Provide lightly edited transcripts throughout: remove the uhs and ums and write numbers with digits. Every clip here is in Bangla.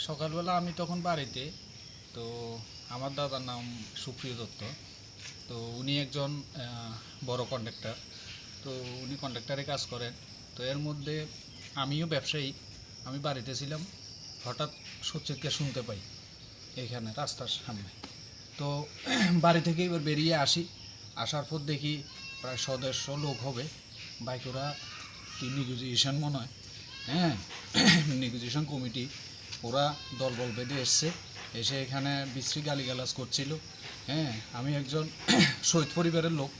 সকালবেলা আমি তখন বাড়িতে, তো আমার দাদার নাম সুপ্রিয় দত্ত। তো উনি একজন বড় কন্ট্রাক্টর। তো উনি কন্ট্রাক্টরে কাজ করেন। তো এর মধ্যে আমিও ব্যবসায়ী, আমি বাড়িতে ছিলাম। হঠাৎ সচিৎকার শুনতে পাই এইখানে রাস্তার সামনে। তো বাড়ি থেকে এবার বেরিয়ে আসি। আসার পর দেখি প্রায় 150 লোক হবে। বাইকরা কি নেগোসিয়েশন মনে হয়, হ্যাঁ, নেগোসিয়েশন কমিটি, ওরা দলবল বেঁধে এসে এখানে বিশ্রী গালিগালাজ করছিল। হ্যাঁ, আমি একজন শহীদ পরিবারের লোক,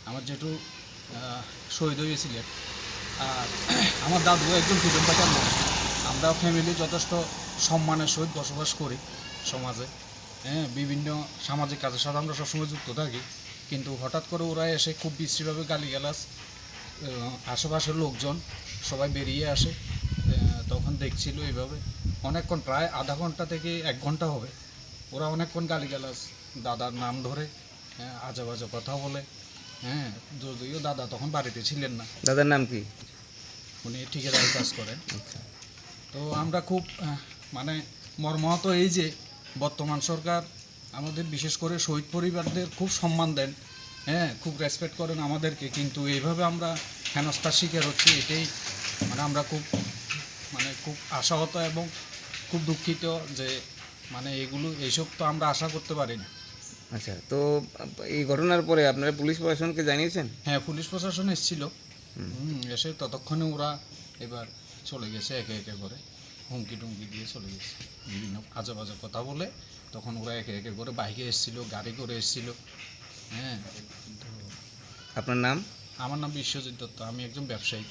আমার যেটু শহীদ হয়েছিলেন। আর আমার দাদু একজন ফ্রিডম ফাইটার লোক। আমরা ফ্যামিলি যথেষ্ট সম্মানের সহিত বসবাস করি সমাজে। হ্যাঁ, বিভিন্ন সামাজিক কাজের সাথে আমরা সবসময় যুক্ত থাকি। কিন্তু হঠাৎ করে ওরা এসে খুব বিশ্রীভাবে গালিগালাজ, আশেপাশের লোকজন সবাই বেরিয়ে আসে। তখন দেখছিল এইভাবে অনেকক্ষণ, প্রায় আধা ঘন্টা থেকে 1 ঘন্টা হবে। ওরা অনেকক্ষণ গালিগালাজ, দাদার নাম ধরে আজে বাজে কথা বলে। হ্যাঁ, যদিও দাদা তখন বাড়িতে ছিলেন না। দাদার নাম কি? উনি ঠিকাদারি কাজ করেন। তো আমরা খুব মানে মর্মাহত এই যে বর্তমান সরকার আমাদের বিশেষ করে শহীদ পরিবারদের খুব সম্মান দেন, হ্যাঁ, খুব রেসপেক্ট করেন আমাদেরকে, কিন্তু এইভাবে আমরা হেনস্থার শিকার হচ্ছি। এটাই আমরা খুব আশাহত এবং খুব দুঃখিত যে এইসব তো আমরা আশা করতে পারি না। আচ্ছা, তো এই ঘটনার পরে আপনারা পুলিশ প্রশাসনকে জানিয়েছেন? হ্যাঁ, পুলিশ প্রশাসন এসেছিল। এসে ততক্ষণে ওরা এবার চলে গেছে, একে একে করে হুমকি টুমকি দিয়ে চলে গেছে, বিভিন্ন আজে বাজে কথা বলে। তখন ওরা একে একে করে বাইকে এসেছিল, গাড়ি করে এসেছিল। হ্যাঁ, তো আপনার নাম? আমার নাম বিশ্বজিৎ দত্ত, আমি একজন ব্যবসায়ী।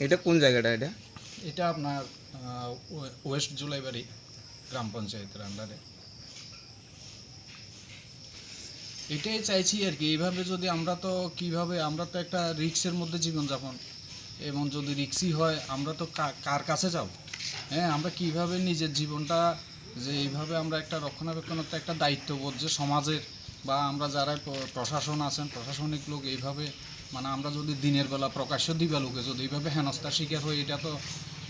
এটা কোন জায়গাটা? এটা আপনার ওয়েস্ট জুলাইবাড়ি গ্রাম পঞ্চায়েতের আন্ডারে। এটাই চাইছি আর কি, এইভাবে যদি আমরা তো একটা রিক্সের মধ্যে জীবনযাপন, এবং যদি রিক্সই হয় আমরা তো কার কাছে যাব? হ্যাঁ, আমরা কিভাবে নিজের জীবনটা, যে এইভাবে আমরা একটা রক্ষণাবেক্ষণের তো একটা দায়িত্ববোধ যে সমাজের, বা আমরা যারা প্রশাসন আছেন, প্রশাসনিক লোক, এইভাবে আমরা যদি দিনের বেলা প্রকাশ্য দিবালোকে যদি এইভাবে হেনস্থার শিকার হই, এটা তো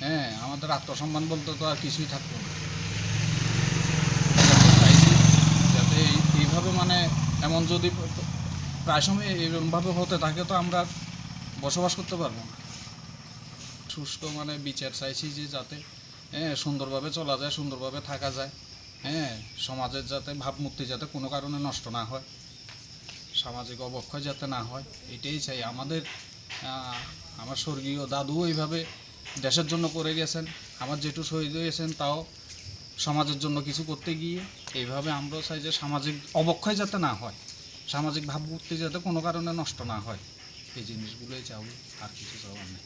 হ্যাঁ, আমাদের আত্মসম্মান বলতে তো আর কিছুই থাকতো না। চাইছি যাতে এইভাবে এমন যদি প্রায় সময় এরকমভাবে হতে থাকে তো আমরা বসবাস করতে পারবো না। সুষ্ঠু বিচার চাইছি যে যাতে সুন্দরভাবে চলা যায়, সুন্দরভাবে থাকা যায়। হ্যাঁ, সমাজের যাতে ভাবমূর্তি যাতে কোনো কারণে নষ্ট না হয়, সামাজিক অবক্ষয় যাতে না হয়, এটাই চাই। আমার স্বর্গীয় দাদু এইভাবে দেশের জন্য করে গেছেন, আমার যেটু শহীদ হয়েছেন তাও সমাজের জন্য কিছু করতে গিয়ে। এইভাবে আমরাও চাই যে সামাজিক অবক্ষয় যাতে না হয়, সামাজিক ভাবমূর্তি যাতে কোনো কারণে নষ্ট না হয়, এই জিনিসগুলোই চাও, আর কিছু চাওয়ার নেই।